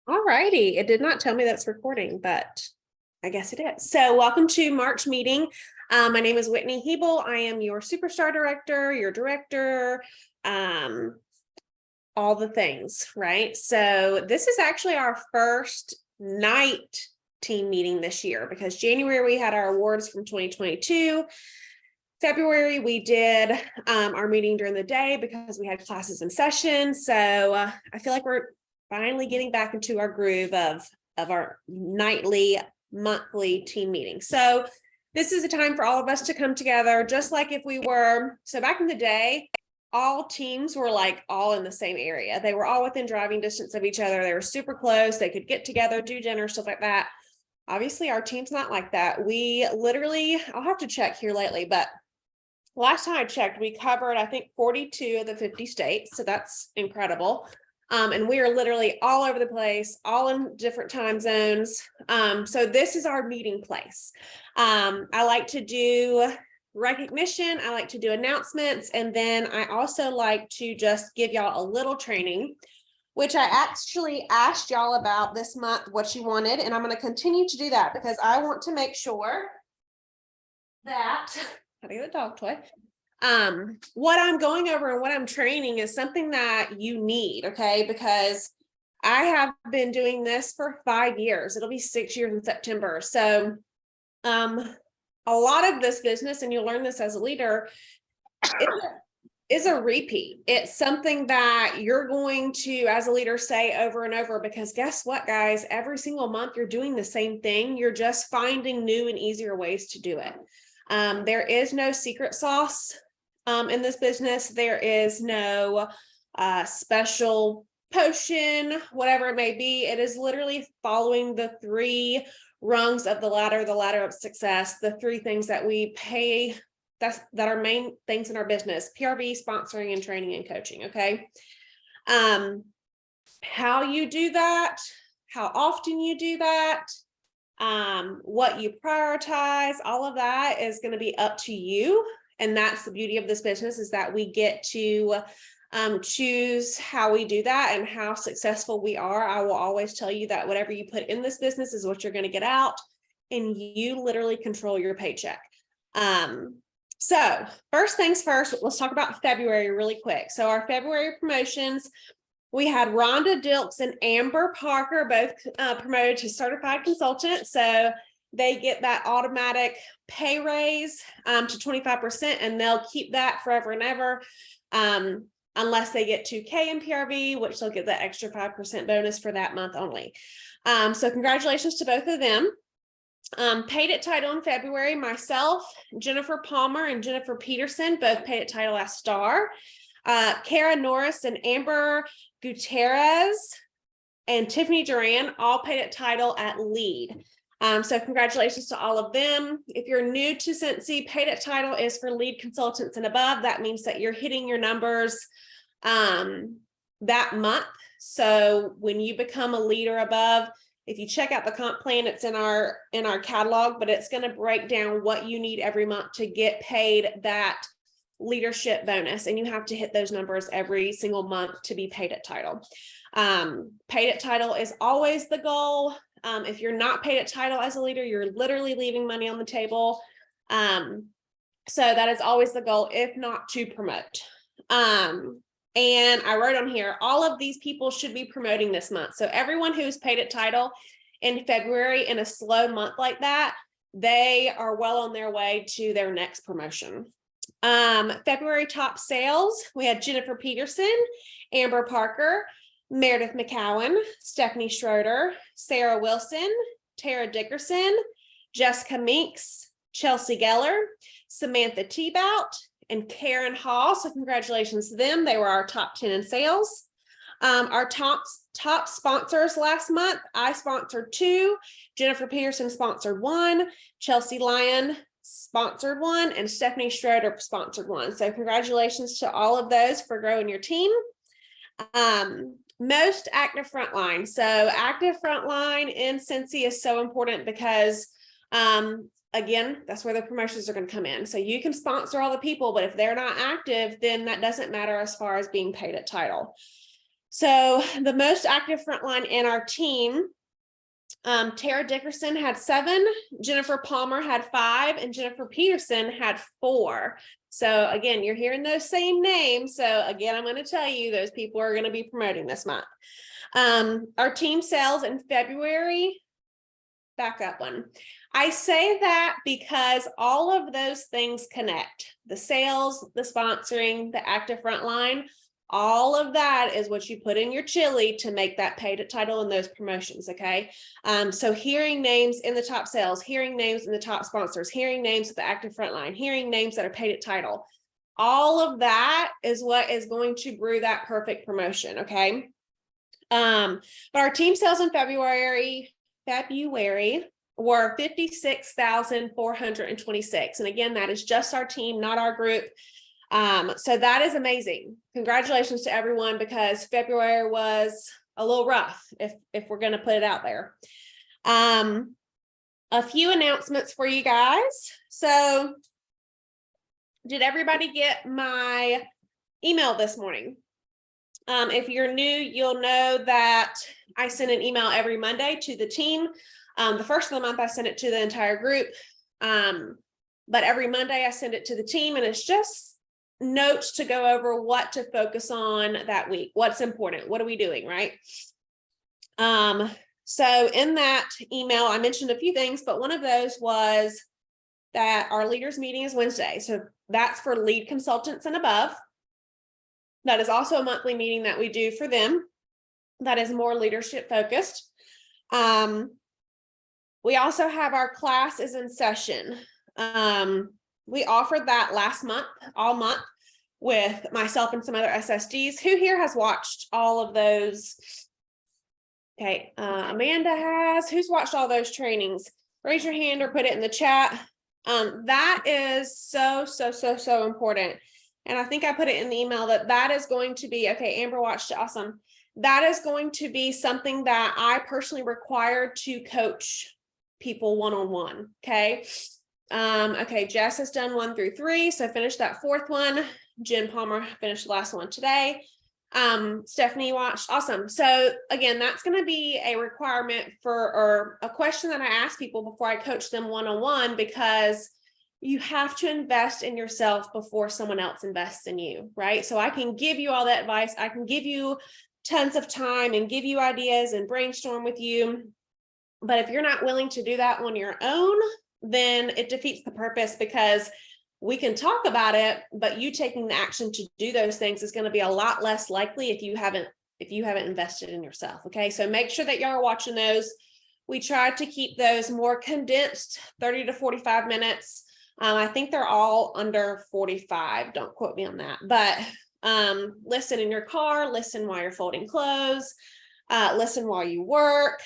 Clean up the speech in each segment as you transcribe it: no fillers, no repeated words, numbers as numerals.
All righty. It did not tell me that's recording, but I guess it is. So welcome to March meeting. My name is Whitney Hebel. I am your Superstar Director, your director, all the things, right? So this is actually our first night team meeting this year because January we had our awards from 2022. February, we did our meeting during the day because we had classes in session. So I feel like we're finally getting back into our groove of our nightly, monthly team meeting. So this is a time for all of us to come together, just like if we were, so back in the day, all teams were like all in the same area. They were all within driving distance of each other. They were super close. They could get together, do dinner, stuff like that. Obviously, our team's not like that. We literally, I'll have to check here lately, but last time I checked, we covered, I think, 42 of the 50 states. So that's incredible. And we are literally all over the place, all in different time zones. So this is our meeting place. I like to do recognition. I like to do announcements. And then I also like to just give y'all a little training, which I actually asked y'all about this month, what you wanted. And I'm going to continue to do that because I want to make sure that how to get a dog toy. What I'm going over and what I'm training is something that you need, okay? Because I have been doing this for 5 years. It'll be 6 years in September. So, a lot of this business, and you'll learn this as a leader, is a repeat. It's something that you're going to, as a leader, say over and over, because guess what, guys? Every single month you're doing the same thing. You're just finding new and easier ways to do it. There is no secret sauce in this business. There is no special potion, whatever it may be. It is literally following the 3 rungs of the ladder of success, the 3 things that we pay that are main things in our business: PRV, sponsoring, and training and coaching. Okay. How you do that, how often you do that, what you prioritize, all of that is going to be up to you. And that's the beauty of this business, is that we get to choose how we do that and how successful we are. I will always tell you that whatever you put in this business is what you're going to get out, and you literally control your paycheck. So first things first, let's talk about February really quick. So our February promotions, we had Rhonda Dilks and Amber Parker both promoted to certified consultant. So they get that automatic pay raise to 25%, and they'll keep that forever and ever unless they get 2K in PRV, which they'll get that extra 5% bonus for that month only. So congratulations to both of them. Paid at title in February, myself, Jennifer Palmer, and Jennifer Peterson both paid at title as star. Kara Norris and Amber Gutierrez and Tiffany Duran all paid at title at lead. So congratulations to all of them. If you're new to Cincy, paid at title is for lead consultants and above. That means that you're hitting your numbers that month. So when you become a leader above, if you check out the comp plan, it's in our catalog, but it's going to break down what you need every month to get paid that leadership bonus. And you have to hit those numbers every single month to be paid at title. Paid at title is always the goal. If you're not paid at title as a leader, you're literally leaving money on the table. So that is always the goal, if not to promote. And I wrote on here, all of these people should be promoting this month. So everyone who's paid at title in February in a slow month like that, they are well on their way to their next promotion. February top sales, we had Jennifer Peterson, Amber Parker, Meredith McCowan, Stephanie Schroeder, Sarah Wilson, Tara Dickerson, Jessica Meeks, Chelsea Geller, Samantha Tebout, and Karen Hall. So congratulations to them. They were our top 10 in sales. Our top sponsors last month, I sponsored 2, Jennifer Peterson sponsored 1, Chelsea Lyon sponsored 1, and Stephanie Schroeder sponsored 1. So congratulations to all of those for growing your team. Most active frontline. So active frontline in Cincy is so important because again, that's where the promotions are going to come in. So you can sponsor all the people, but if they're not active, then that doesn't matter as far as being paid at title. So the most active frontline in our team, Tara Dickerson had 7, Jennifer Palmer had 5, and Jennifer Peterson had 4. So again, you're hearing those same names. So again, I'm going to tell you those people are going to be promoting this month. Our team sales in February, back up one. I say that because all of those things connect. The sales, the sponsoring, the active frontline, all of that is what you put in your chili to make that paid title and those promotions, okay? So hearing names in the top sales, hearing names in the top sponsors, hearing names at the active frontline, hearing names that are paid at title, all of that is what is going to brew that perfect promotion, okay? But our team sales in February were 56,426. And again, that is just our team, not our group. So that is amazing. Congratulations to everyone, because February was a little rough, if we're going to put it out there. A few announcements for you guys. So did everybody get my email this morning? If you're new, you'll know that I send an email every Monday to the team. The first of the month, I send it to the entire group. But every Monday I send it to the team, and it's just notes to go over what to focus on that week. What's important? What are we doing, right? So in that email, I mentioned a few things, but one of those was that our leaders meeting is Wednesday. So that's for lead consultants and above. That is also a monthly meeting that we do for them. That is more leadership focused. We also have our class is in session. We offered that last month, all month, with myself and some other SSDs. Who here has watched all of those? Okay, Amanda has. Who's watched all those trainings? Raise your hand or put it in the chat. That is so important. And I think I put it in the email that is going to be, okay, Amber watched it, awesome. That is going to be something that I personally require to coach people one-on-one, okay? Okay, Jess has done 1 through 3, so finish that 4th one. Jen Palmer finished the last one today. Stephanie watched, awesome. So again, that's going to be a requirement or a question that I ask people before I coach them one-on-one, because you have to invest in yourself before someone else invests in you, right? So I can give you all that advice. I can give you tons of time and give you ideas and brainstorm with you. But if you're not willing to do that on your own, then it defeats the purpose, because we can talk about it, but you taking the action to do those things is going to be a lot less likely if you haven't invested in yourself. Okay, so make sure that y'all are watching those. We try to keep those more condensed, 30 to 45 minutes. I think they're all under 45. Don't quote me on that, but listen in your car, listen while you're folding clothes, listen while you work.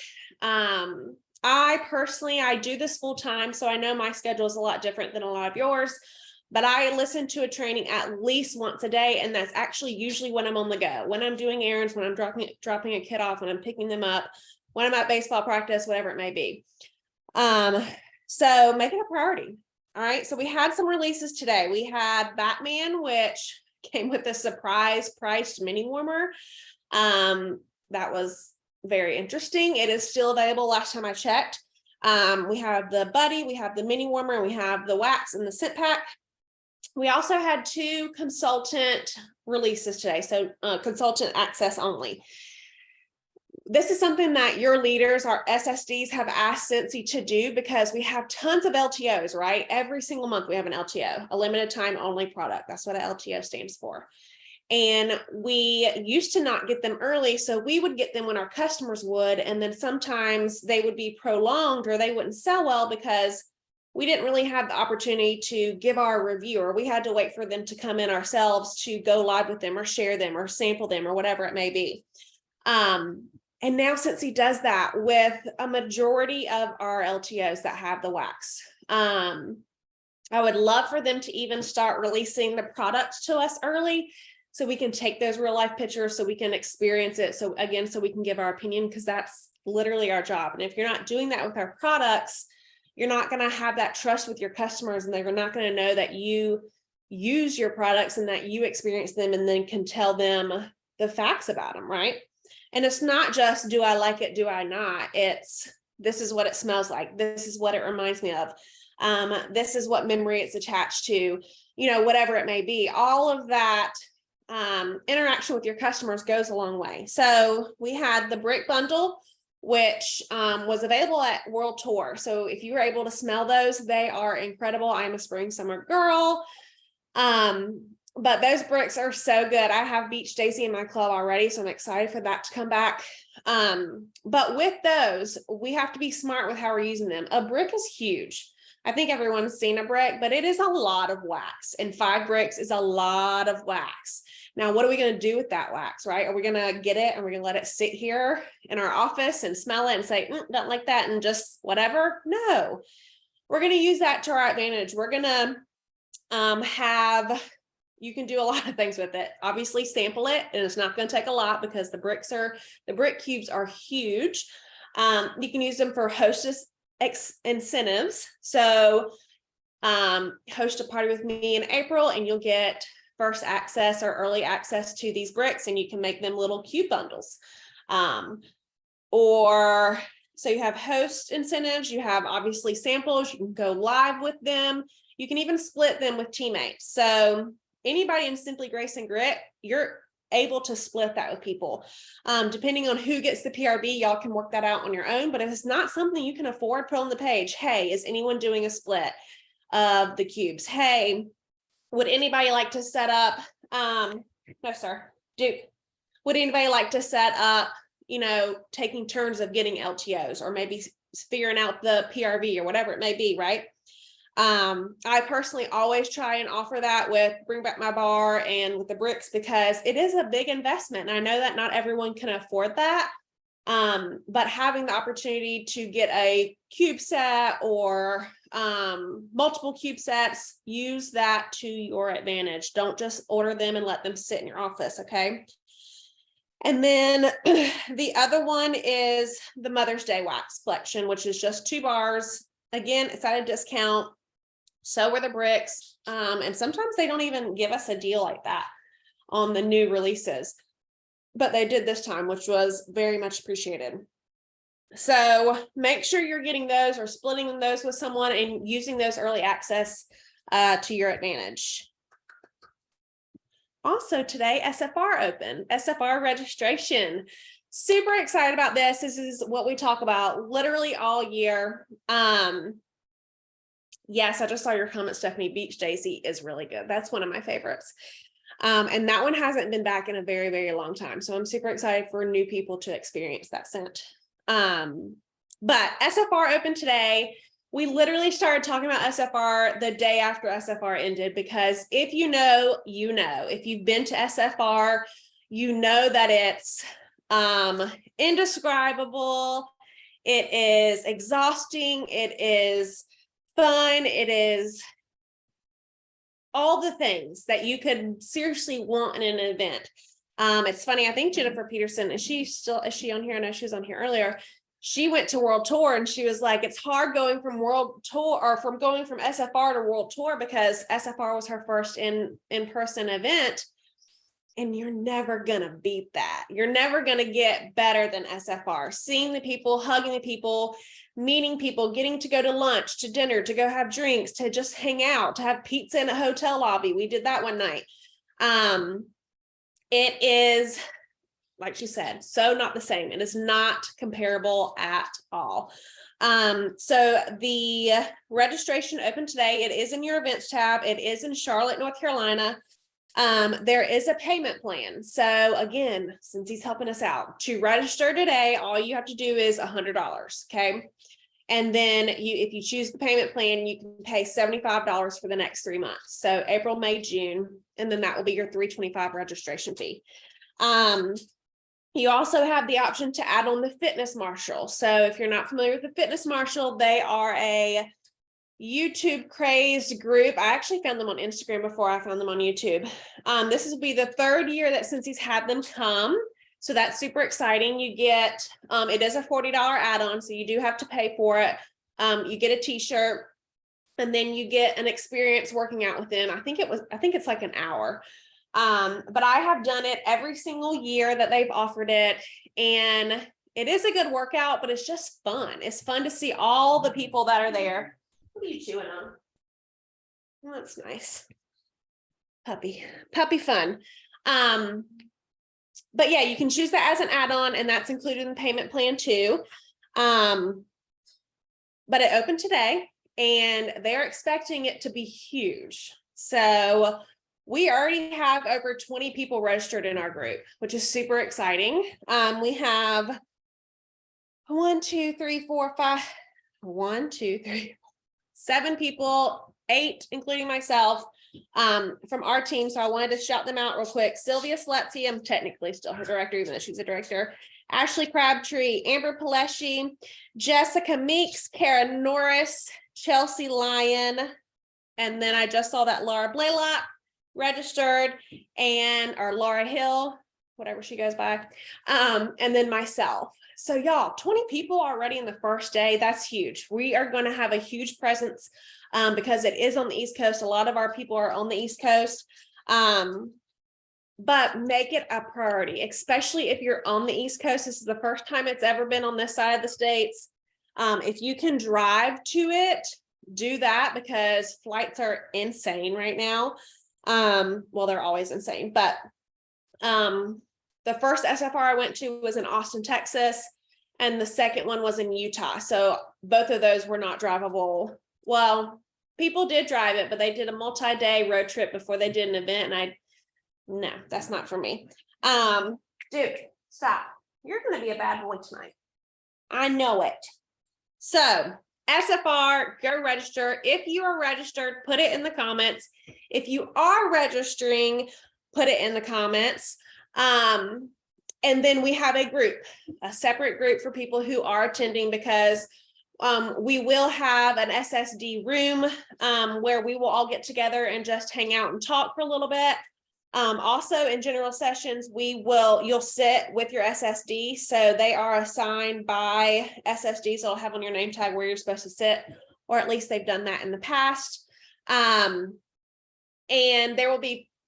I personally, I do this full time, so I know my schedule is a lot different than a lot of yours, but I listen to a training at least once a day, and that's actually usually when I'm on the go, when I'm doing errands, when I'm dropping a kid off, when I'm picking them up, when I'm at baseball practice, whatever it may be. So make it a priority. All right, so we had some releases today. We had Batman, which came with a surprise priced mini warmer. That was very interesting. It is still available last time I checked. We have the Buddy, we have the mini warmer, and we have the wax and the scent pack. We also had 2 consultant releases today, so consultant access only. This is something that your leaders, our SSDs, have asked Scentsy to do, because we have tons of LTOs, right? Every single month we have an LTO, a limited time only product. That's what an LTO stands for. And we used to not get them early, so we would get them when our customers would, and then sometimes they would be prolonged or they wouldn't sell well because we didn't really have the opportunity to give our review, or we had to wait for them to come in ourselves to go live with them or share them or sample them or whatever it may be. And now Scentsy does that with a majority of our LTOs that have the wax. I would love for them to even start releasing the products to us early, so we can take those real life pictures, so we can experience it. So again, so we can give our opinion, because that's literally our job. And if you're not doing that with our products, you're not going to have that trust with your customers, and they're not going to know that you use your products and that you experience them, and then can tell them the facts about them, right? And it's not just, do I like it? Do I not? It's, this is what it smells like. This is what it reminds me of. This is what memory it's attached to, whatever it may be. All of that interaction with your customers goes a long way. So we had the brick bundle, which was available at World Tour. So if you were able to smell those, they are incredible. I'm a spring summer girl. But those bricks are so good. I have Beach Daisy in my club already, so I'm excited for that to come back. But with those, we have to be smart with how we're using them. A brick is huge. I think everyone's seen a brick, but it is a lot of wax, and 5 bricks is a lot of wax. Now, what are we going to do with that wax, right? Are we going to get it and we're going to let it sit here in our office and smell it and say, don't like that, and just whatever? No, we're going to use that to our advantage. We're going to you can do a lot of things with it. Obviously sample it, and it's not going to take a lot because the brick cubes are huge. You can use them for hostess incentives. So host a party with me in April and you'll get first access or early access to these bricks, and you can make them little cube bundles. Or so you have host incentives, you have obviously samples, you can go live with them. You can even split them with teammates. So anybody in Simply Grace and Grit, you're able to split that with people. Depending on who gets the PRB, y'all can work that out on your own. But if it's not something you can afford, put on the page, hey, is anyone doing a split of the cubes? Hey, would anybody like to set up, no, sir, would anybody like to set up, taking turns of getting LTOs, or maybe figuring out the PRV or whatever it may be, right? I personally always try and offer that with Bring Back My Bar and with the bricks, because it is a big investment. And I know that not everyone can afford that. But having the opportunity to get a cube set or multiple cube sets, use that to your advantage. Don't just order them and let them sit in your office, okay? And then the other one is the Mother's Day wax collection, which is just 2 bars. Again, it's at a discount. So were the bricks. And sometimes they don't even give us a deal like that on the new releases, but they did this time, which was very much appreciated. So make sure you're getting those or splitting those with someone and using those early access to your advantage. Also today, SFR open, SFR registration. Super excited about this. This is what we talk about literally all year. Yes, I just saw your comment, Stephanie. Beach Daisy is really good. That's one of my favorites. And that one hasn't been back in a very, very long time. So I'm super excited for new people to experience that scent. But SFR opened today. We literally started talking about SFR the day after SFR ended, because if you know, if you've been to SFR, you know that it's indescribable. It is exhausting. It is fun. It is all the things that you could seriously want in an event. It's funny. I think Jennifer Peterson, is she on here? I know she was on here earlier. She went to World Tour and she was like, it's hard going from World Tour, or from going from SFR to World Tour, because SFR was her first in-person event. And you're never gonna beat that. You're never gonna get better than SFR. Seeing the people, hugging the people, meeting people, getting to go to lunch, to dinner, to go have drinks, to just hang out, to have pizza in a hotel lobby. We did that one night. It is, like she said, so not the same. It is not comparable at all. So the registration opened today. It is in your events tab. It is in Charlotte, North Carolina. There is a payment plan. So again, since he's helping us out, to register today, all you have to do is $100. Okay. And then if you choose the payment plan, you can pay $75 for the next 3 months. So April, May, June, and then that will be your $325 registration fee. You also have the option to add on the Fitness Marshal. So if you're not familiar with the Fitness Marshal, they are a YouTube crazed group. I actually found them on Instagram before I found them on YouTube. This will be the 3rd year that Cincy's had them come. So that's super exciting. You get, it is a $40 add-on, so you do have to pay for it. You get a t-shirt, and then you get an experience working out with them. I think it's like an hour. But I have done it every single year that they've offered it. And it is a good workout, but it's just fun. It's fun to see all the people that are there. What are you chewing on? Oh, that's nice. Puppy fun. But yeah, you can choose that as an add-on, and that's included in the payment plan too. But it opened today, and they're expecting it to be huge. So we already have over 20 people registered in our group, which is super exciting. We have 7 people, 8, including myself, from our team. So I wanted to shout them out real quick. Sylvia Sletzky, I'm technically still her director, even though she's a director. Ashley Crabtree, Amber Paleshi, Jessica Meeks, Kara Norris, Chelsea Lyon, and then I just saw that Laura Blaylock registered, or Laura Hill, whatever she goes by, and then myself. So y'all, 20 people already in the first day. That's huge. We are going to have a huge presence because it is on the East Coast. A lot of our people are on the East Coast. But make it a priority, especially if you're on the East Coast. This is the first time it's ever been on this side of the states. If you can drive to it, do that, because flights are insane right now. Well, they're always insane, but the first SFR I went to was in Austin, Texas, and the second one was in Utah. So both of those were not drivable. Well, people did drive it, but they did a multi-day road trip before they did an event, and no, that's not for me. Dude, stop. You're going to be a bad boy tonight. I know it. So SFR, go register. If you are registered, put it in the comments. If you are registering, put it in the comments. And then we have a separate group for people who are attending, because we will have an SSD room where we will all get together and just hang out and talk for a little bit. Also in general sessions, you'll sit with your SSD. So they are assigned by SSD. So it'll have on your name tag where you're supposed to sit, or at least they've done that in the past. And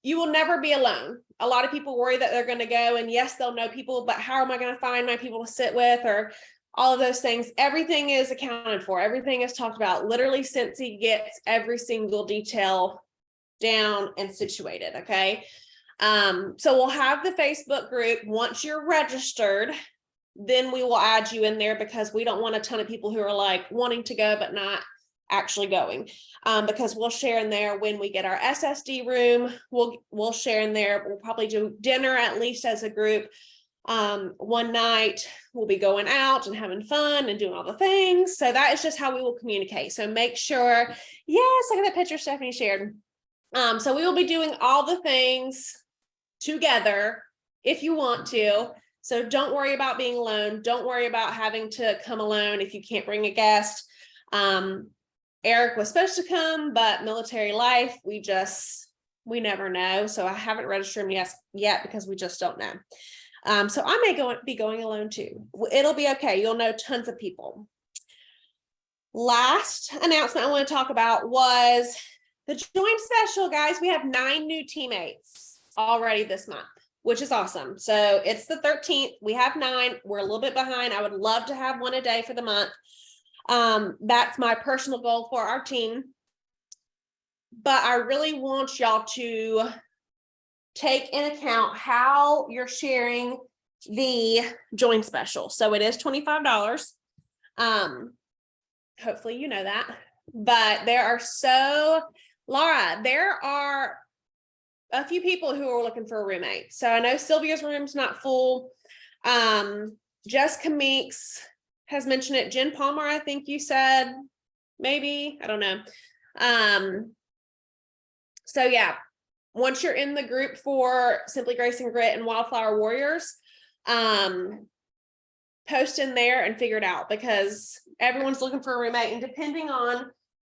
you will never be alone. A lot of people worry that they're going to go, and yes, they'll know people, but how am I going to find my people to sit with, or all of those things? Everything is accounted for. Everything is talked about. Literally, Cincy gets every single detail down and situated. Okay. So we'll have the Facebook group. Once you're registered, then we will add you in there, because we don't want a ton of people who are like wanting to go but not actually going, because we'll share in there when we get our SSD room. We'll share in there. We'll probably do dinner at least as a group. One night we'll be going out and having fun and doing all the things. So that is just how we will communicate. So make sure, yes, look at that picture Stephanie shared. So we will be doing all the things together if you want to. So don't worry about being alone. Don't worry about having to come alone if you can't bring a guest. Eric was supposed to come, but military life, we never know. So I haven't registered him yet because we just don't know. So I may be going alone too. It'll be okay. You'll know tons of people. Last announcement I want to talk about was the joint special, guys. We have 9 new teammates already this month, which is awesome. So it's the 13th. We have 9. We're a little bit behind. I would love to have 1 a day for the month. That's my personal goal for our team. But I really want y'all to take in account how you're sharing the join special. So it is $25. Hopefully you know that. But Laura, there are a few people who are looking for a roommate. So I know Sylvia's room's not full. Jessica Meeks has mentioned it. Jen Palmer, I think you said, maybe, I don't know. So yeah, once you're in the group for Simply Grace and Grit and Wildflower Warriors, post in there and figure it out, because everyone's looking for a roommate, and depending on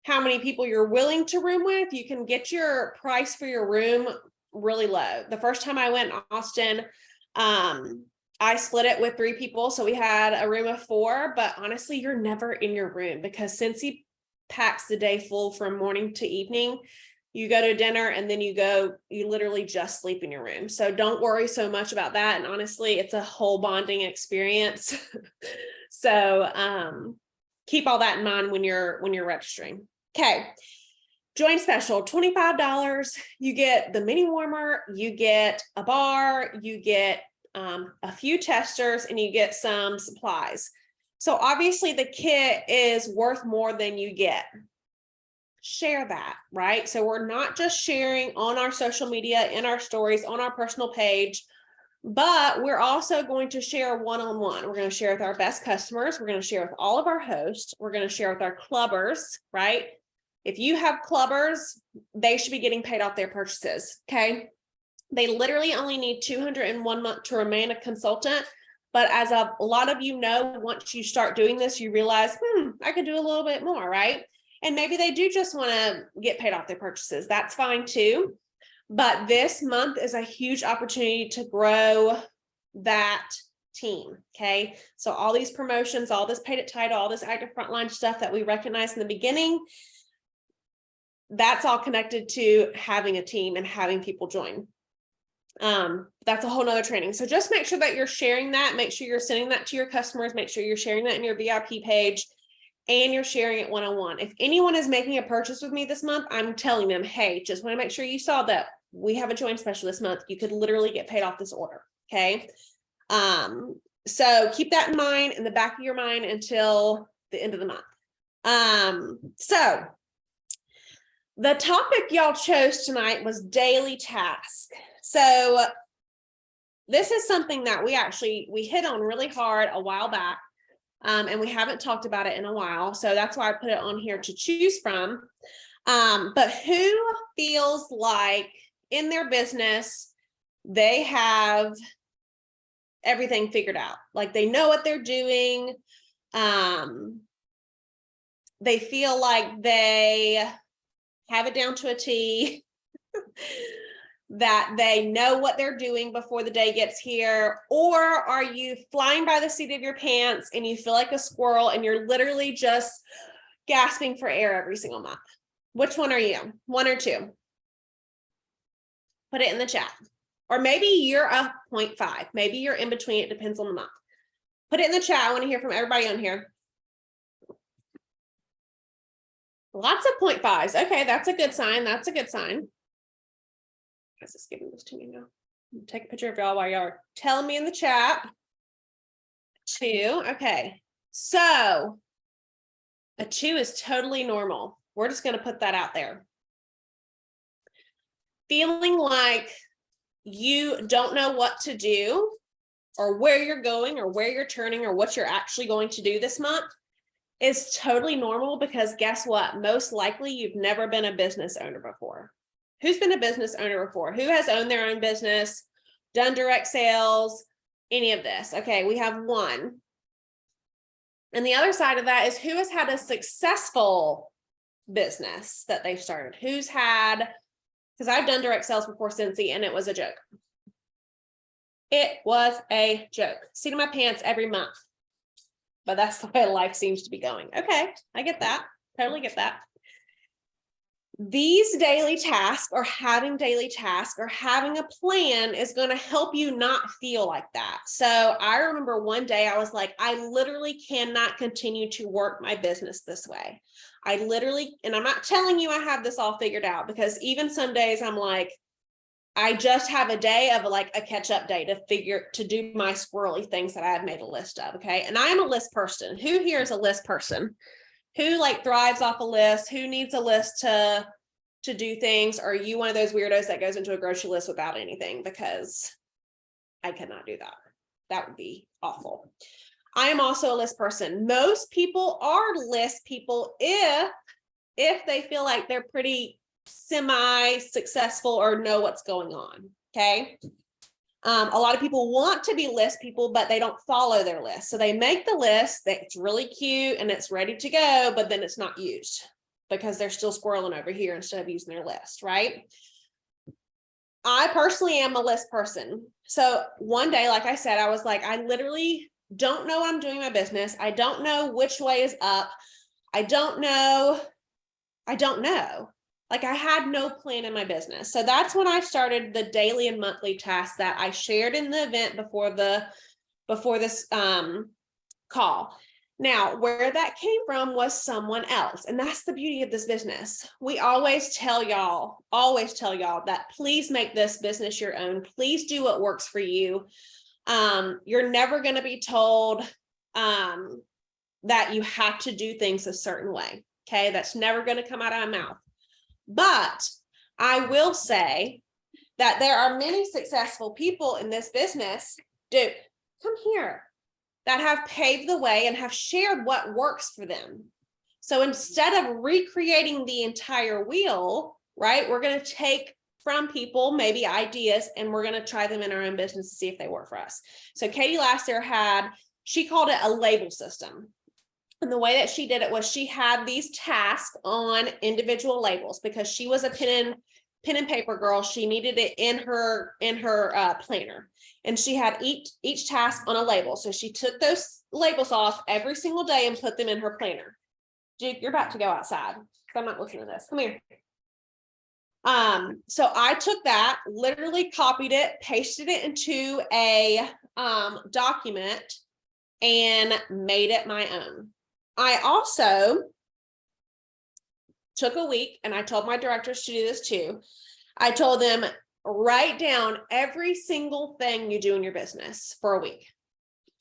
how many people you're willing to room with, you can get your price for your room really low. The first time I went in Austin, I split it with 3 people. So we had a room of 4, but honestly, you're never in your room, because Cincy packs the day full from morning to evening. you go to dinner, and then you literally just sleep in your room. So don't worry so much about that. And honestly, it's a whole bonding experience. So keep all that in mind when you're registering. Okay. Join special, $25. You get the mini warmer, you get a bar, you get a few testers, and you get some supplies. So obviously the kit is worth more than you get. Share that, right? So we're not just sharing on our social media, in our stories, on our personal page, but we're also going to share one-on-one. We're going to share with our best customers. We're going to share with all of our hosts. We're going to share with our clubbers, right? If you have clubbers, they should be getting paid off their purchases, okay? They literally only need 201 months to remain a consultant. But as a lot of you know, once you start doing this, you realize, I could do a little bit more, right? And maybe they do just want to get paid off their purchases. That's fine too. But this month is a huge opportunity to grow that team. Okay. So all these promotions, all this paid at title, all this active frontline stuff that we recognize in the beginning, that's all connected to having a team and having people join. That's a whole nother training. So just make sure that you're sharing that. Make sure you're sending that to your customers. Make sure you're sharing that in your VIP page. And you're sharing it one-on-one. If anyone is making a purchase with me this month, I'm telling them, hey, just want to make sure you saw that we have a join special this month. You could literally get paid off this order. Okay. So keep that in mind, in the back of your mind, until the end of the month. So the topic y'all chose tonight was daily task. So this is something that we hit on really hard a while back. And we haven't talked about it in a while. So that's why I put it on here to choose from. But who feels like in their business, they have everything figured out? Like they know what they're doing. They feel like they have it down to a T. That they know what they're doing before the day gets here? Or are you flying by the seat of your pants and you feel like a squirrel and you're literally just gasping for air every single month? Which one are you? One or two? Put it in the chat. Or maybe you're a 0.5. Maybe you're in between. It depends on the month. Put it in the chat. I want to hear from everybody on here. Lots of 0.5s. Okay, that's a good sign. That's a good sign. Guys, it's giving this to me now. Take a picture of y'all while y'all are telling me in the chat. 2. Okay. So a 2 is totally normal. We're just going to put that out there. Feeling like you don't know what to do or where you're going or where you're turning or what you're actually going to do this month is totally normal, because guess what? Most likely you've never been a business owner before. Who's been a business owner before? Who has owned their own business, done direct sales, any of this? Okay, we have 1. And the other side of that is who has had a successful business that they've started? Who's had, because I've done direct sales before Cincy, and it was a joke. It was a joke. Seat of my pants every month. But that's the way life seems to be going. Okay, I get that. Totally get that. These daily tasks, or having daily tasks, or having a plan is going to help you not feel like that. So I remember one day I was like, I literally cannot continue to work my business this way. And I'm not telling you I have this all figured out, because even some days I'm like, I just have a day of like a catch up day to do my squirrely things that I have made a list of. Okay. And I am a list person. Who here is a list person? Who like thrives off a list? Who needs a list to do things? Or are you one of those weirdos that goes into a grocery list without anything? Because I cannot do that. That would be awful. I am also a list person. Most people are list people if they feel like they're pretty semi-successful or know what's going on. Okay. A lot of people want to be list people, but they don't follow their list. So they make the list that's really cute and it's ready to go, but then it's not used because they're still squirreling over here instead of using their list, right? I personally am a list person. So one day, like I said, I was like, I literally don't know what I'm doing in my business. I don't know which way is up. I don't know. Like I had no plan in my business. So that's when I started the daily and monthly tasks that I shared in the event before this call. Now, where that came from was someone else. And that's the beauty of this business. We always tell y'all that please make this business your own. Please do what works for you. You're never going to be told that you have to do things a certain way. Okay. That's never going to come out of my mouth. But I will say that there are many successful people in this business, dude, come here, that have paved the way and have shared what works for them. So instead of recreating the entire wheel, right, we're going to take from people maybe ideas and we're going to try them in our own business to see if they work for us. So Katie last year she called it a label system. And the way that she did it was she had these tasks on individual labels because she was a pen and paper girl. She needed it in her planner, and she had each task on a label. So she took those labels off every single day and put them in her planner. Duke, you're about to go outside. I'm not listening to this. Come here. So I took that, literally copied it, pasted it into a document, and made it my own. I also took a week, and I told my directors to do this too. I told them, write down every single thing you do in your business for a week.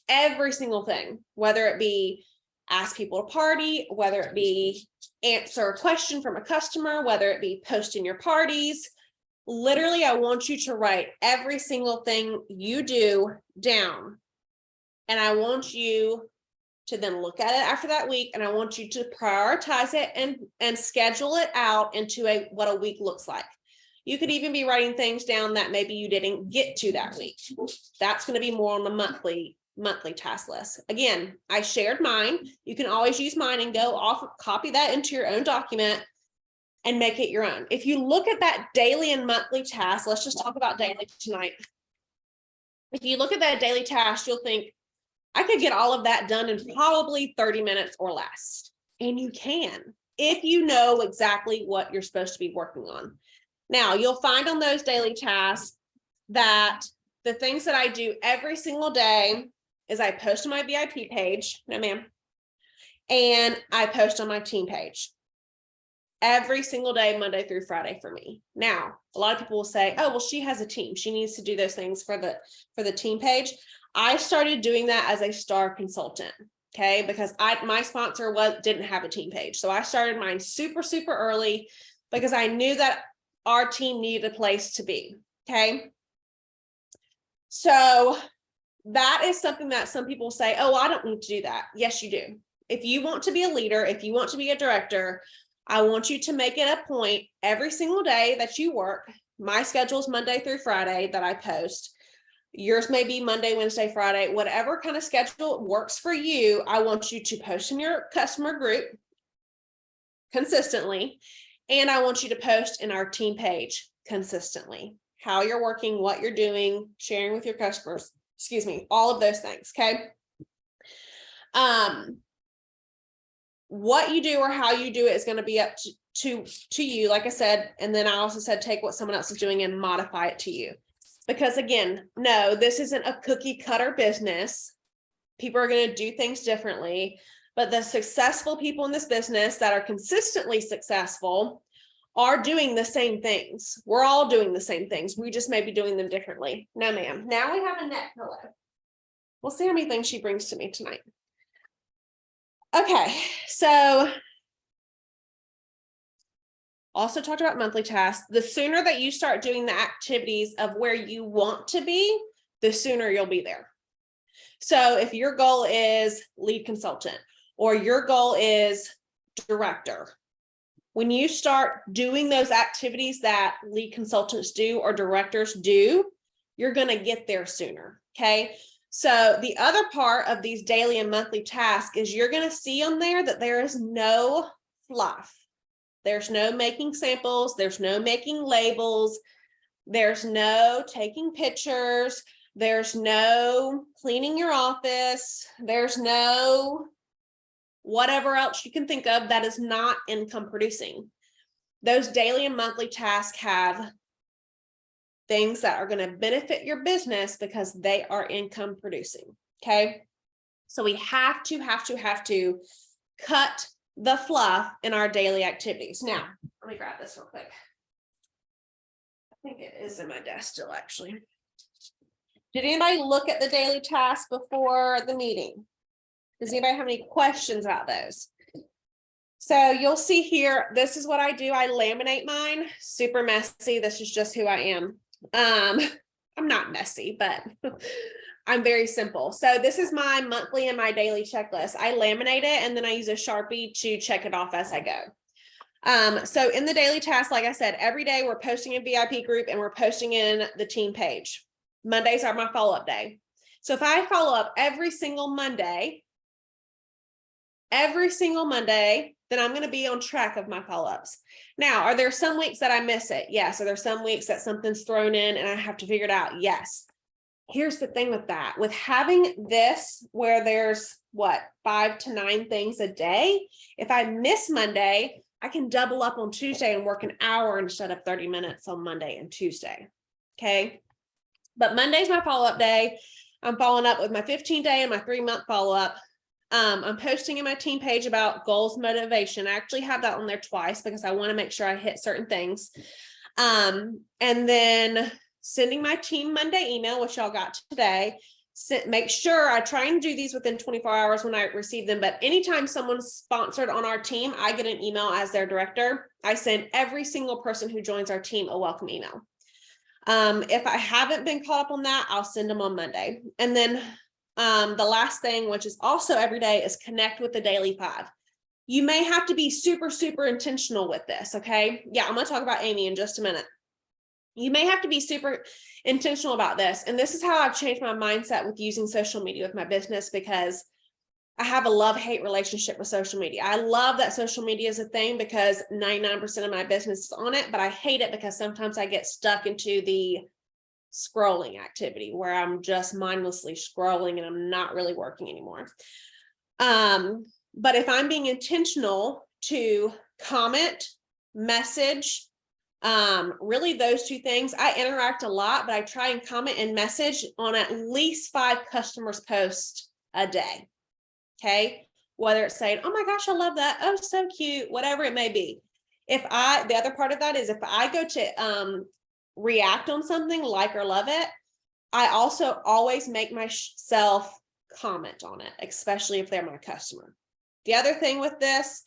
Every single thing, whether it be ask people to party, whether it be answer a question from a customer, whether it be posting your parties. Literally, I want you to write every single thing you do down. And I want you to then look at it after that week, and I want you to prioritize it and schedule it out into what a week looks like. You could even be writing things down that maybe you didn't get to that week. That's going to be more on the monthly task list. Again, I shared mine. You can always use mine and go off, copy that into your own document and make it your own. If you look at that daily and monthly task, let's just talk about daily tonight. If you look at that daily task, you'll think, I could get all of that done in probably 30 minutes or less. And you can, if you know exactly what you're supposed to be working on. Now, you'll find on those daily tasks that the things that I do every single day is I post on my VIP page, no ma'am, and I post on my team page every single day, Monday through Friday for me. Now, a lot of people will say, oh, well, she has a team. She needs to do those things for the team page. I started doing that as a star consultant, okay, because my sponsor didn't have a team page. So I started mine super, super early because I knew that our team needed a place to be, okay? So that is something that some people say, oh, I don't need to do that. Yes, you do. If you want to be a leader, if you want to be a director, I want you to make it a point every single day that you work. My schedule is Monday through Friday that I post. Yours may be Monday, Wednesday, Friday, whatever kind of schedule works for you. I want you to post in your customer group consistently. And I want you to post in our team page consistently, how you're working, what you're doing, sharing with your customers, all of those things. Okay. What you do or how you do it is going to be up to you, like I said. And then I also said, take what someone else is doing and modify it to you. Because again, no, this isn't a cookie cutter business. People are going to do things differently, but the successful people in this business that are consistently successful are doing the same things. We're all doing the same things. We just may be doing them differently. No, ma'am. Now we have a neck pillow. We'll see how many things she brings to me tonight. Okay, so also talked about monthly tasks. The sooner that you start doing the activities of where you want to be, the sooner you'll be there. So if your goal is lead consultant or your goal is director, when you start doing those activities that lead consultants do or directors do, you're going to get there sooner. Okay. So the other part of these daily and monthly tasks is you're going to see on there that there is no fluff. There's no making samples. There's no making labels. There's no taking pictures. There's no cleaning your office. There's no whatever else you can think of that is not income producing. Those daily and monthly tasks have things that are going to benefit your business because they are income producing. Okay. So we have to cut the fluff in our daily activities. Now, let me grab this real quick. I think it is in my desk still, actually. Did anybody look at the daily task before the meeting? Does anybody have any questions about those? So you'll see here, this is what I do. I laminate mine. Super messy. This is just who I am. I'm not messy, but I'm very simple. So this is my monthly and my daily checklist. I laminate it and then I use a Sharpie to check it off as I go. So in the daily task, like I said, every day we're posting in VIP group and we're posting in the team page. Mondays are my follow-up day. So if I follow up every single Monday, then I'm going to be on track of my follow-ups. Now, are there some weeks that I miss it? Yes. Are there some weeks that something's thrown in and I have to figure it out? Yes. Here's the thing with that. With having this where there's 5 to 9 things a day, if I miss Monday, I can double up on Tuesday and work an hour instead of 30 minutes on Monday and Tuesday. Okay. But Monday's my follow-up day. I'm following up with my 15-day and my 3-month follow-up. I'm posting in my team page about goals motivation. I actually have that on there twice because I want to make sure I hit certain things. And then sending my team Monday email, which y'all got today. Make sure I try and do these within 24 hours when I receive them. But anytime someone's sponsored on our team, I get an email as their director. I send every single person who joins our team a welcome email. If I haven't been caught up on that, I'll send them on Monday. And then the last thing, which is also every day, is connect with the Daily 5. You may have to be super, super intentional with this. Okay. Yeah. I'm going to talk about Amy in just a minute. You may have to be super intentional about this. And this is how I've changed my mindset with using social media with my business, because I have a love-hate relationship with social media. I love that social media is a thing because 99% of my business is on it, but I hate it because sometimes I get stuck into the scrolling activity where I'm just mindlessly scrolling and I'm not really working anymore. But if I'm being intentional to comment, message, really those two things, I interact a lot, but I try and comment and message on at least 5 customers' posts a day. Okay. Whether it's saying, oh my gosh, I love that. Oh, so cute, whatever it may be. The other part of that is if I go to, react on something, like or love it, I also always make myself comment on it, especially if they're my customer. The other thing with this,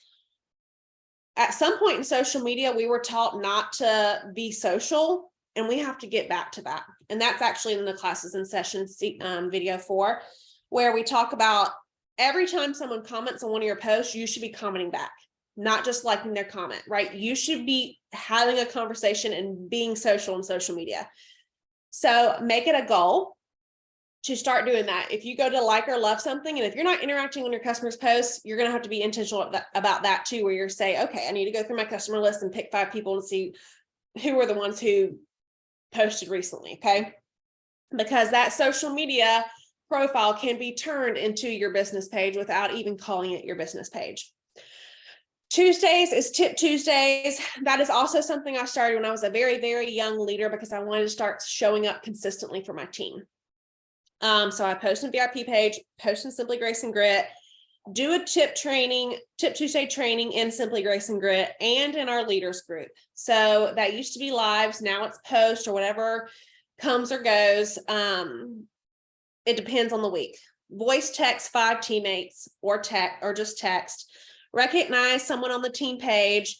at some point in social media, we were taught not to be social, and we have to get back to that. And that's actually in the classes and sessions video 4, where we talk about every time someone comments on one of your posts, you should be commenting back, not just liking their comment, right? You should be having a conversation and being social on social media. So make it a goal to start doing that. If you go to like or love something, and if you're not interacting on your customers' posts, you're going to have to be intentional about that too, where you're saying, okay, I need to go through my customer list and pick 5 people and see who are the ones who posted recently. Okay. Because that social media profile can be turned into your business page without even calling it your business page. Tuesdays is Tip Tuesdays. That is also something I started when I was a very, very young leader because I wanted to start showing up consistently for my team. So I post in VIP page, post in Simply Grace and Grit, do a Tip Tuesday training in Simply Grace and Grit and in our leaders group. So that used to be lives. Now it's post or whatever comes or goes. It depends on the week. Voice text 5 teammates or just text. Recognize someone on the team page.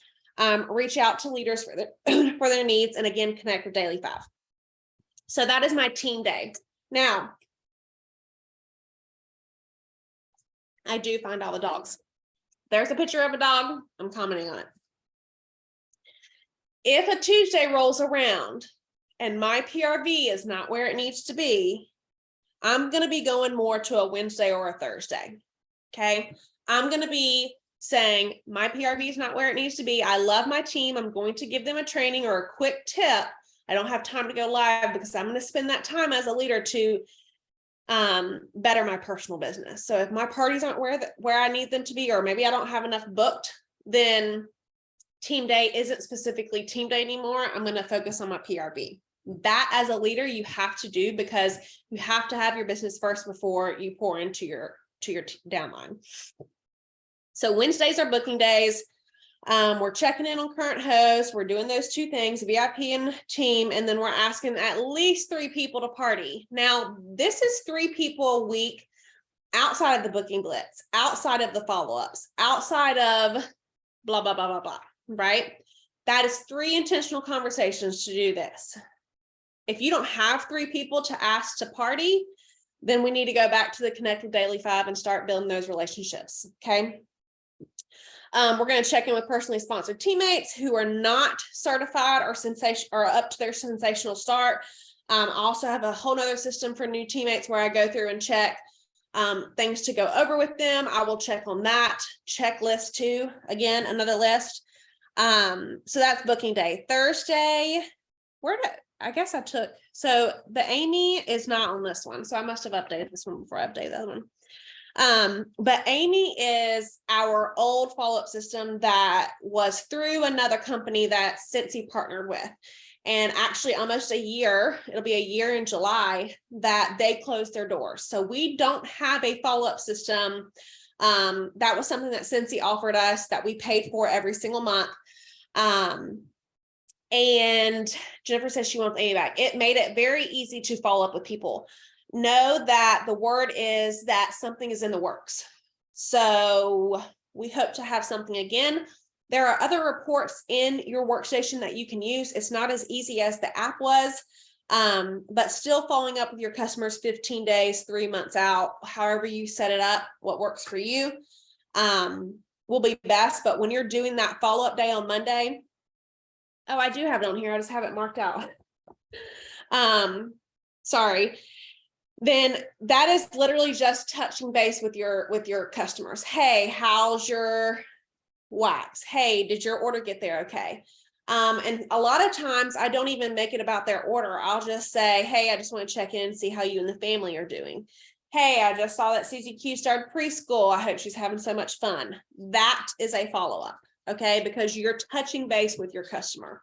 Reach out to leaders for their needs, and again, connect with Daily 5. So that is my team day. Now, I do find all the dogs. There's a picture of a dog. I'm commenting on it. If a Tuesday rolls around and my PRV is not where it needs to be, I'm going to be going more to a Wednesday or a Thursday. Okay. I'm going to be saying my PRV is not where it needs to be. I love my team. I'm going to give them a training or a quick tip. I don't have time to go live because I'm going to spend that time as a leader to better my personal business. So if my parties aren't where I need them to be, or maybe I don't have enough booked, then team day isn't specifically team day anymore. I'm going to focus on my PRB. That as a leader, you have to do, because you have to have your business first before you pour into your downline. So Wednesdays are booking days. We're checking in on current hosts. We're doing those two things, VIP and team, and then we're asking at least 3 people to party. Now, this is 3 people a week outside of the booking blitz, outside of the follow-ups, outside of blah, blah, blah, blah, blah, right? That is 3 intentional conversations to do this. If you don't have 3 people to ask to party, then we need to go back to the Connect with Daily 5 and start building those relationships, okay? We're going to check in with personally sponsored teammates who are not certified or up to their sensational start. I also have a whole nother system for new teammates where I go through and check things to go over with them. I will check on that checklist too. Again, another list. So that's booking day. Thursday, so the Amy is not on this one. So I must have updated this one before I updated the other one. But Amy is our old follow-up system that was through another company that Cincy partnered with. And actually almost a year, it'll be a year in July that they closed their doors. So we don't have a follow-up system. That was something that Cincy offered us that we paid for every single month. And Jennifer says she wants Amy back. It made it very easy to follow up with people. Know that the word is that something is in the works. So we hope to have something again. There are other reports in your workstation that you can use. It's not as easy as the app was, but still following up with your customers 15 days, 3 months out, however you set it up, what works for you will be best. But when you're doing that follow-up day on Monday, oh, I do have it on here. I just have it marked out. Sorry. Then that is literally just touching base with your customers. Hey, how's your wax? Hey, did your order get there okay? And a lot of times I don't even make it about their order. I'll just say, hey, I just want to check in and see how you and the family are doing. Hey, I just saw that CZQ started preschool. I hope she's having so much fun. That is a follow-up, okay? Because you're touching base with your customer.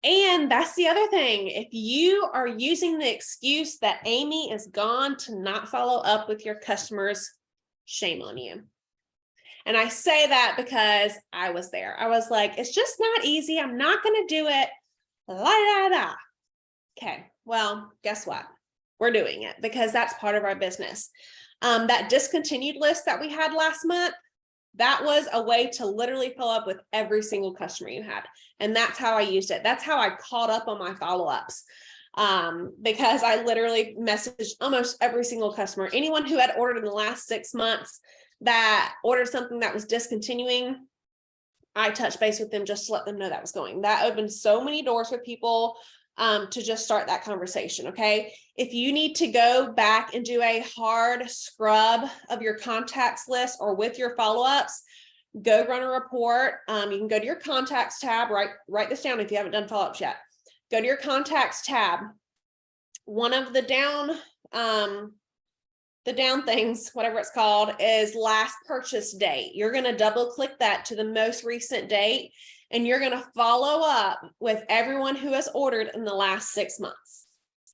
And that's the other thing. If you are using the excuse that Amy is gone to not follow up with your customers, shame on you. And I say that because I was there. I was like, it's just not easy. I'm not going to do it. La, da, da. Okay, well, guess what? We're doing it because that's part of our business. That discontinued list that we had last month, that was a way to literally follow up with every single customer you had. And that's how I used it. That's how I caught up on my follow-ups. Because I literally messaged almost every single customer, anyone who had ordered in the last 6 months that ordered something that was discontinuing, I touched base with them just to let them know that was going. That opened so many doors with people to just start that conversation. Okay. If you need to go back and do a hard scrub of your contacts list or with your follow-ups, go run a report. You can go to your contacts tab, write this down if you haven't done follow-ups yet. Go to your contacts tab. One of the down things, whatever it's called, is last purchase date. You're going to double click that to the most recent date, and you're going to follow up with everyone who has ordered in the last 6 months.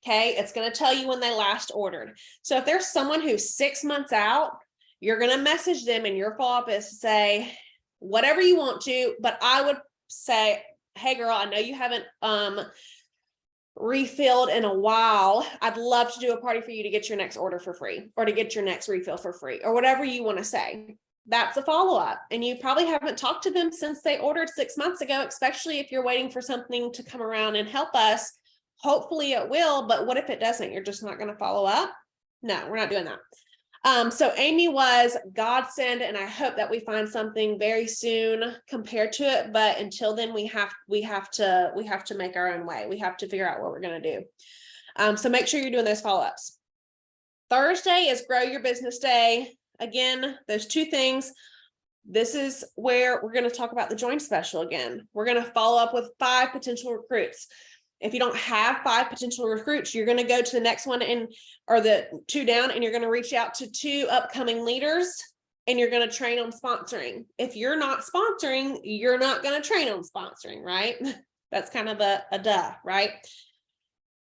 Okay. It's going to tell you when they last ordered. So if there's someone who's 6 months out, you're going to message them, and your follow-up is to say whatever you want to, but I would say, hey girl, I know you haven't refilled in a while. I'd love to do a party for you to get your next order for free, or to get your next refill for free, or whatever you want to say. That's a follow-up. And you probably haven't talked to them since they ordered 6 months ago, especially if you're waiting for something to come around and help us. Hopefully it will, but what if it doesn't? You're just not going to follow up? No, we're not doing that. So Amy was godsend, and I hope that we find something very soon compared to it. But until then, we have to make our own way. We have to figure out what we're going to do. So make sure you're doing those follow-ups. Thursday is Grow Your Business Day. Again, those two things. This is where we're going to talk about the join special again. We're going to follow up with 5 potential recruits. If you don't have 5 potential recruits, you're going to go to the next one or the 2 down, and you're going to reach out to 2 upcoming leaders and you're going to train on sponsoring. If you're not sponsoring, you're not going to train on sponsoring, right? That's kind of a duh, right?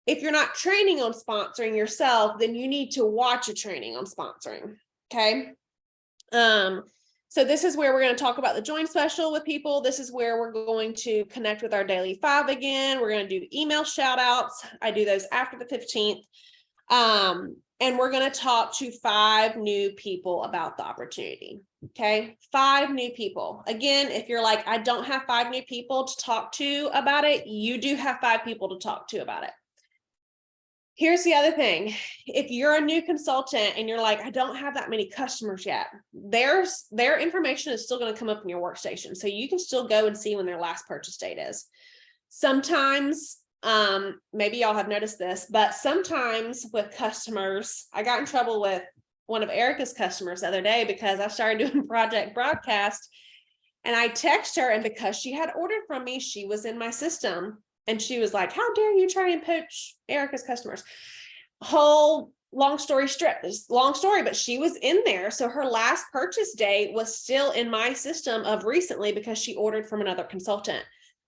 If you're not training on sponsoring yourself, then you need to watch a training on sponsoring. Okay. So this is where we're going to talk about the join special with people. This is where we're going to connect with our daily 5 again. We're going to do email shout outs. I do those after the 15th. And we're going to talk to 5 new people about the opportunity. Okay. 5 new people. Again, if you're like, I don't have 5 new people to talk to about it, you do have 5 people to talk to about it. Here's the other thing. If you're a new consultant and you're like, I don't have that many customers yet, their information is still going to come up in your workstation. So you can still go and see when their last purchase date is. Sometimes, maybe y'all have noticed this, but sometimes with customers, I got in trouble with one of Erica's customers the other day because I started doing project broadcast and I texted her, and because she had ordered from me, she was in my system. And she was like, how dare you try and poach Erica's customers? Whole long story strip, this long story, but she was in there. So her last purchase date was still in my system of recently because she ordered from another consultant.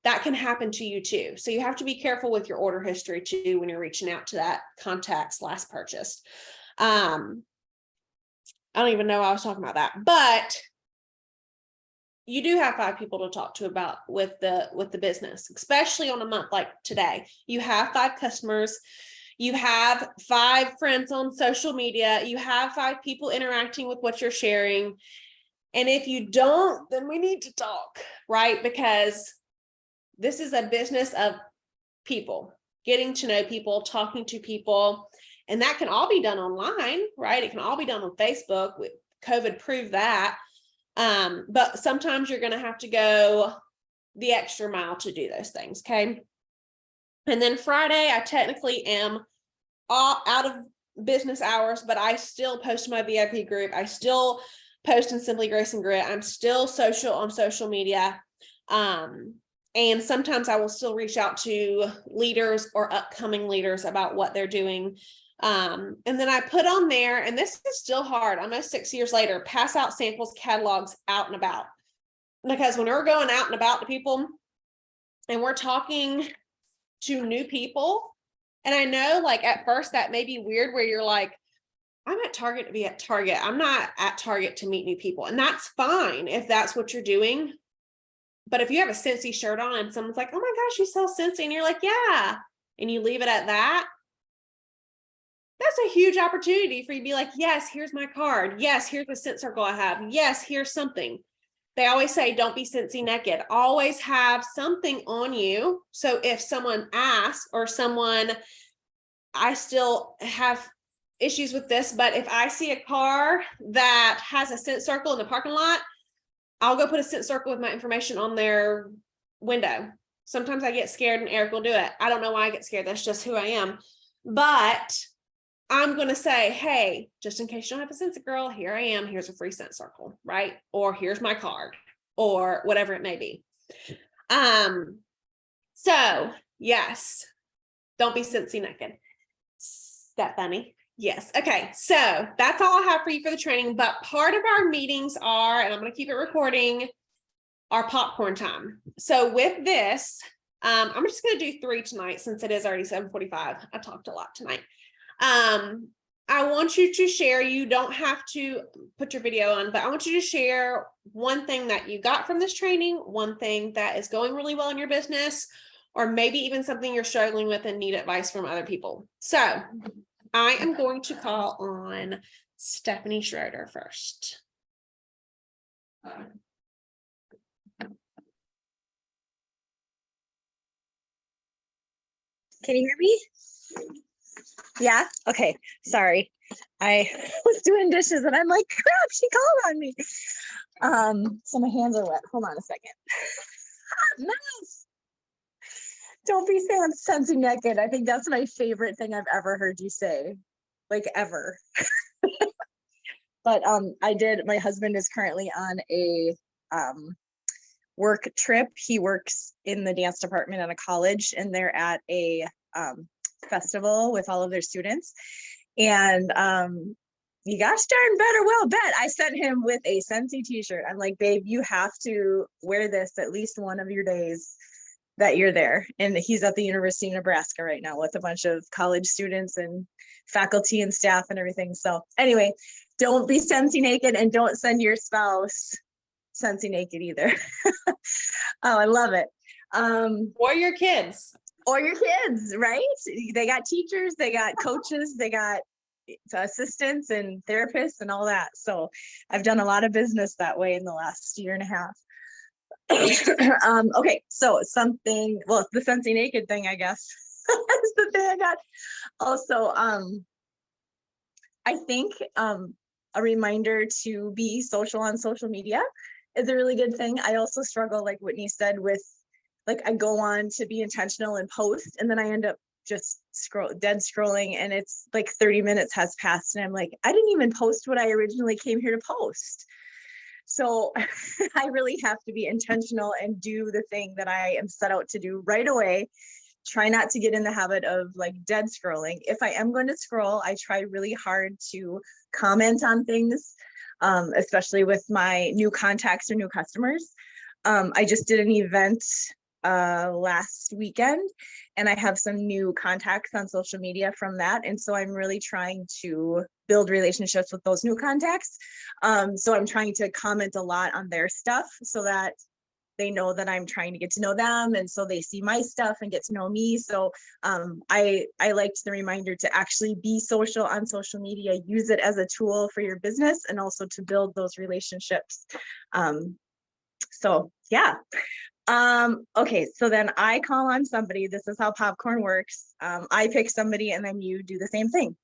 That can happen to you too. So you have to be careful with your order history too when you're reaching out to that contact's last purchase. I don't even know why I was talking about that, but you do have 5 people to talk to about with the business, especially on a month like today. You have 5 customers, you have 5 friends on social media, you have 5 people interacting with what you're sharing. And if you don't, then we need to talk, right? Because this is a business of people, getting to know people, talking to people, and that can all be done online, right? It can all be done on Facebook. COVID proved that. But sometimes you're going to have to go the extra mile to do those things. Okay. And then Friday, I technically am all out of business hours, but I still post my VIP group. I still post in Simply Grace and Grit. I'm still social on social media. And sometimes I will still reach out to leaders or upcoming leaders about what they're doing. And then I put on there, and this is still hard, almost 6 years later, pass out samples, catalogs out and about. Because when we're going out and about to people and we're talking to new people, and I know like at first that may be weird where you're like, I'm at Target to be at Target. I'm not at Target to meet new people. And that's fine if that's what you're doing. But if you have a Scentsy shirt on and someone's like, oh my gosh, you sell Scentsy, and you're like, yeah, and you leave it at that, that's a huge opportunity for you to be like, yes, here's my card. Yes, here's the scent circle I have. Yes, here's something. They always say, don't be Scentsy naked. Always have something on you. So if someone asks or someone, I still have issues with this, but if I see a car that has a scent circle in the parking lot, I'll go put a scent circle with my information on their window. Sometimes I get scared and Eric will do it. I don't know why I get scared. That's just who I am. But I'm going to say, hey, just in case you don't have a Scentsy girl, here I am. Here's a free scent circle, right? Or here's my card or whatever it may be. So yes, don't be Scentsy naked. Is that funny? Yes. Okay. So that's all I have for you for the training. But part of our meetings are, and I'm going to keep it recording, our popcorn time. So with this, I'm just going to do 3 tonight since it is already 7:45. I talked a lot tonight. I want you to share, you don't have to put your video on, but I want you to share one thing that you got from this training, one thing that is going really well in your business, or maybe even something you're struggling with and need advice from other people. So I am going to call on Stephanie Schroeder first. Can you hear me? Yeah. Okay. Sorry. I was doing dishes and I'm like, crap, she called on me. So my hands are wet. Hold on a second. Mouse. Don't be Scentsy naked. I think that's my favorite thing I've ever heard you say. Like ever. But my husband is currently on a work trip. He works in the dance department at a college, and they're at a festival with all of their students. And you gosh darn better well bet. I sent him with a Scentsy t-shirt. I'm like, babe, you have to wear this at least one of your days that you're there. And he's at the University of Nebraska right now with a bunch of college students and faculty and staff and everything. So anyway, don't be Scentsy naked, and don't send your spouse Scentsy naked either. Oh, I love it. Or your kids. Or your kids, right? They got teachers, they got coaches, they got assistants and therapists and all that. So I've done a lot of business that way in the last year and a half. Okay, so something, well, the Scentsy naked thing, I guess, is the thing I got. Also, I think a reminder to be social on social media is a really good thing. I also struggle, like Whitney said, with like I go on to be intentional and post, and then I end up just scrolling, and it's like 30 minutes has passed, and I'm like, I didn't even post what I originally came here to post. So I really have to be intentional and do the thing that I am set out to do right away. Try not to get in the habit of like dead scrolling. If I am going to scroll, I try really hard to comment on things, especially with my new contacts or new customers. I just did an event last weekend, and I have some new contacts on social media from that. And so I'm really trying to build relationships with those new contacts. So I'm trying to comment a lot on their stuff so that they know that I'm trying to get to know them, and so they see my stuff and get to know me. So I liked the reminder to actually be social on social media, use it as a tool for your business and also to build those relationships. So yeah. Okay, so then I call on somebody. This is how popcorn works. I pick somebody and then you do the same thing.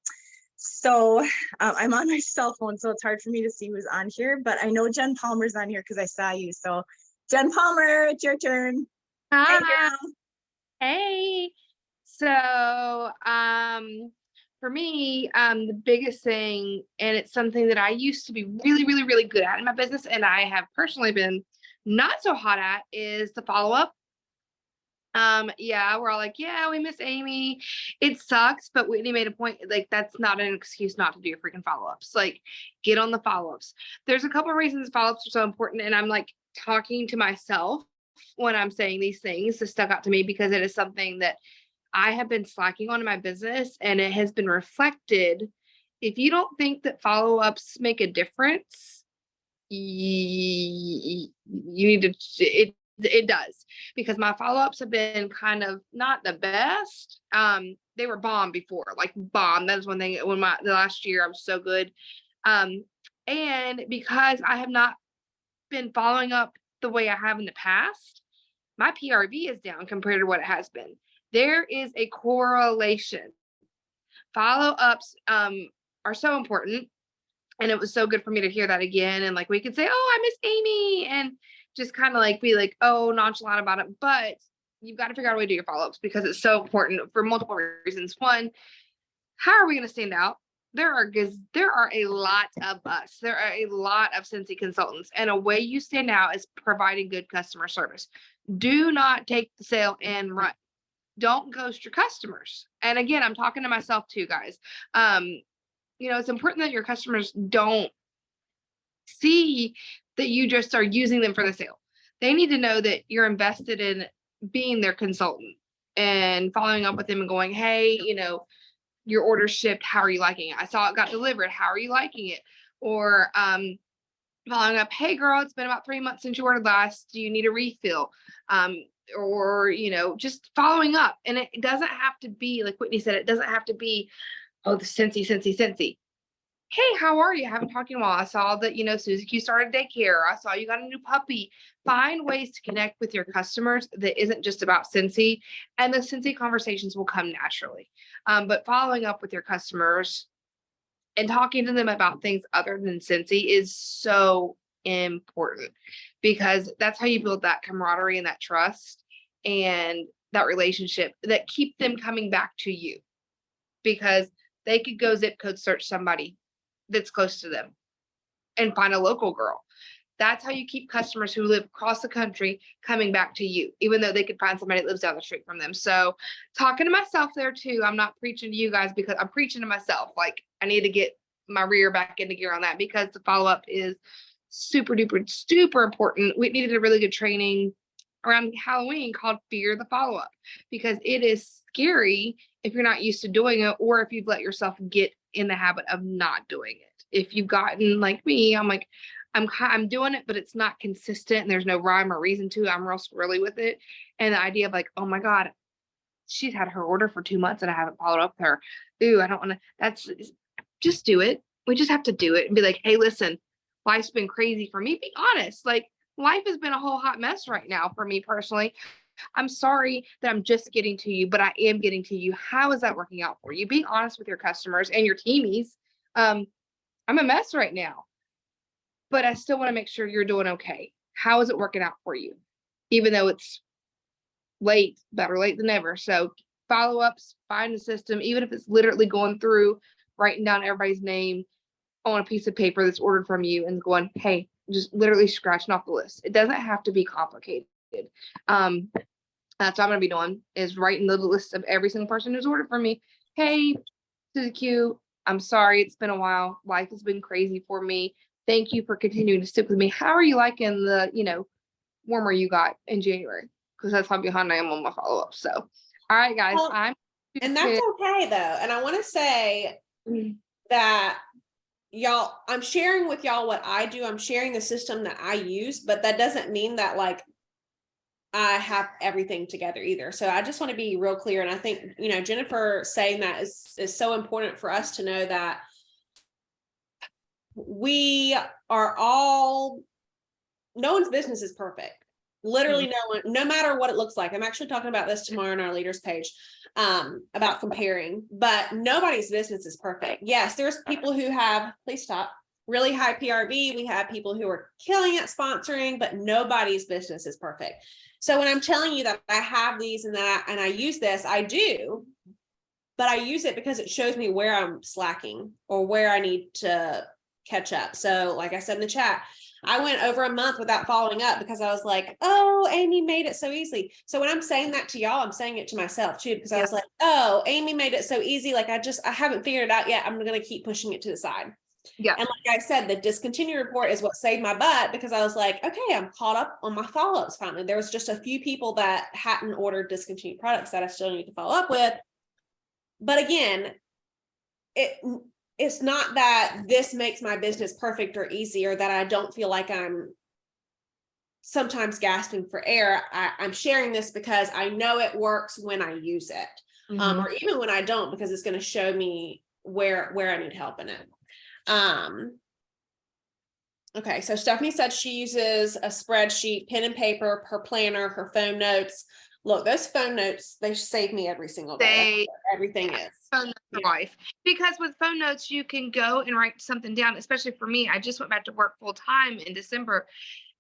So I'm on my cell phone, so it's hard for me to see who's on here, but I know Jen Palmer's on here because I saw you. So Jen Palmer, it's your turn. Hi. Hey, girl. Hey. So, for me, the biggest thing, and it's something that I used to be really, really, really good at in my business, and I have personally been not so hot at, is the follow-up. Yeah, we're all like, yeah, we miss Amy. It sucks, but Whitney made a point, like, that's not an excuse not to do your freaking follow-ups. Like, get on the follow-ups. There's a couple of reasons follow-ups are so important, and I'm like talking to myself when I'm saying these things. This stuck out to me because it is something that I have been slacking on in my business, and it has been reflected. If you don't think that follow-ups make a difference, you need to, it does, because my follow-ups have been kind of not the best. They were bomb before, like bomb. That was one thing when the last year I was so good. And because I have not been following up the way I have in the past, my PRV is down compared to what it has been. There is a correlation. Follow-ups are so important. And it was so good for me to hear that again. And like, we could say, oh, I miss Amy, and just kind of like be like, oh, nonchalant about it. But you've got to figure out a way to do your follow-ups because it's so important for multiple reasons. One, how are we going to stand out? There are a lot of us. There are a lot of Scentsy consultants, and a way you stand out is providing good customer service. Do not take the sale and run. Don't ghost your customers. And again, I'm talking to myself too, guys. It's important that your customers don't see that you just are using them for the sale. They need to know that you're invested in being their consultant and following up with them and going, hey, your order shipped. How are you liking it? I saw it got delivered. How are you liking it? Or following up, hey girl, it's been about 3 months since you ordered last. Do you need a refill? Or just following up. And it doesn't have to be, like Whitney said, it doesn't have to be, oh, the Scentsy. Hey, how are you? I haven't talked to you in a while. I saw that, Suzy Q started daycare. I saw you got a new puppy. Find ways to connect with your customers that isn't just about Scentsy, and the Scentsy conversations will come naturally. But following up with your customers and talking to them about things other than Scentsy is so important, because that's how you build that camaraderie and that trust and that relationship that keep them coming back to you, because they could go zip code search somebody that's close to them and find a local girl. That's how you keep customers who live across the country coming back to you, even though they could find somebody that lives down the street from them. So talking to myself there too, I'm not preaching to you guys because I'm preaching to myself. Like, I need to get my rear back into gear on that, because the follow-up is super duper super important. We needed a really good training around Halloween called Fear the Follow-Up, because it is scary if you're not used to doing it, or if you've let yourself get in the habit of not doing it. If you've gotten like me, I'm like, I'm doing it, but it's not consistent and there's no rhyme or reason to it. I'm real squirrely with it. And the idea of like, oh my God, she's had her order for 2 months and I haven't followed up with her. Ooh, I don't want to, that's just do it. We just have to do it and be like, hey, listen, life's been crazy for me. Be honest. Like, life has been a whole hot mess right now for me personally. I'm sorry that I'm just getting to you, but I am getting to you. How is that working out for you? Being honest with your customers and your teamies. I'm a mess right now, but I still want to make sure you're doing okay. How is it working out for you? Even though it's late, better late than never. So follow-ups, find the system, even if it's literally going through, writing down everybody's name on a piece of paper that's ordered from you and going, hey, just literally scratching off the list. It doesn't have to be complicated. That's what I'm going to be doing, is writing the list of every single person who's ordered from me. Hey, Suzy Q, I'm sorry, it's been a while. Life has been crazy for me. Thank you for continuing to stick with me. How are you liking the, warmer you got in January? Because that's how behind I am on my follow-up. So, all right, guys, Well, and that's okay though. And I want to say that y'all, I'm sharing with y'all what I do. I'm sharing the system that I use, but that doesn't mean that like I have everything together either. So I just want to be real clear. And I think, Jennifer saying that is so important for us to know that we are all, no one's business is perfect. Literally no one, no matter what it looks like. I'm actually talking about this tomorrow on our leaders page, about comparing, but nobody's business is perfect. Yes, there's people who have, please stop, really high PRV. We have people who are killing it sponsoring, but nobody's business is perfect. So when I'm telling you that I have these and I use this, I do, but I use it because it shows me where I'm slacking or where I need to catch up. So like I said in the chat, I went over a month without following up because I was like, oh, Amy made it so easy. So when I'm saying that to y'all, I'm saying it to myself too, because I was like, oh, Amy made it so easy. Like I haven't figured it out yet. I'm going to keep pushing it to the side. Yeah. And like I said, the discontinue report is what saved my butt, because I was like, okay, I'm caught up on my follow-ups finally. There was just a few people that hadn't ordered discontinued products that I still need to follow up with. But again, it's not that this makes my business perfect or easy, or that I don't feel like I'm sometimes gasping for air. I'm sharing this because I know it works when I use it, or even when I don't, because it's going to show me where I need help in it. Okay, so Stephanie said she uses a spreadsheet, pen and paper, her planner, her phone notes. Look, those phone notes, they save me every single day. Everything is. Phone notes for life. Because with phone notes, you can go and write something down, especially for me. I just went back to work full time in December.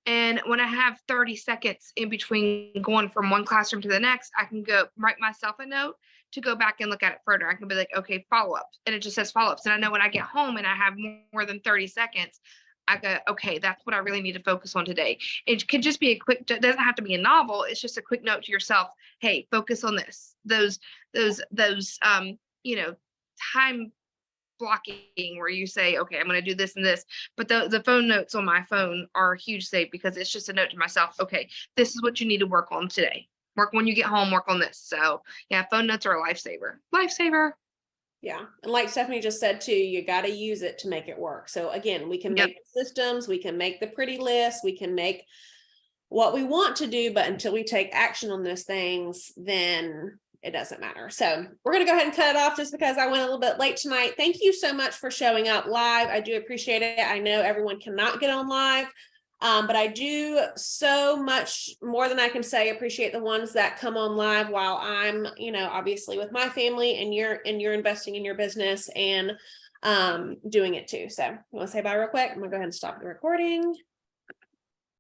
And when I have 30 seconds in between going from one classroom to the next, I can go write myself a note to go back and look at it further. I can be like, okay, follow-ups. And it just says follow-ups. And I know when I get home and I have more than 30 seconds, I go, okay, that's what I really need to focus on today. It could just be a quick, it doesn't have to be a novel. It's just a quick note to yourself. Hey, focus on this. Those time blocking where you say, okay, I'm going to do this and this, but the phone notes on my phone are a huge save, because it's just a note to myself. Okay, this is what you need to work on today. Work when you get home, work on this. So yeah, phone notes are a lifesaver. Yeah. And like Stephanie just said too, you got to use it to make it work. So again, we can make systems, we can make the pretty list, we can make what we want to do, but until we take action on those things, then it doesn't matter. So we're going to go ahead and cut it off just because I went a little bit late tonight. Thank you so much for showing up live. I do appreciate it. I know everyone cannot get on live. But I do so much more than I can say appreciate the ones that come on live while I'm, obviously with my family, and you're investing in your business and doing it too. So you want to say bye real quick? I'm gonna go ahead and stop the recording.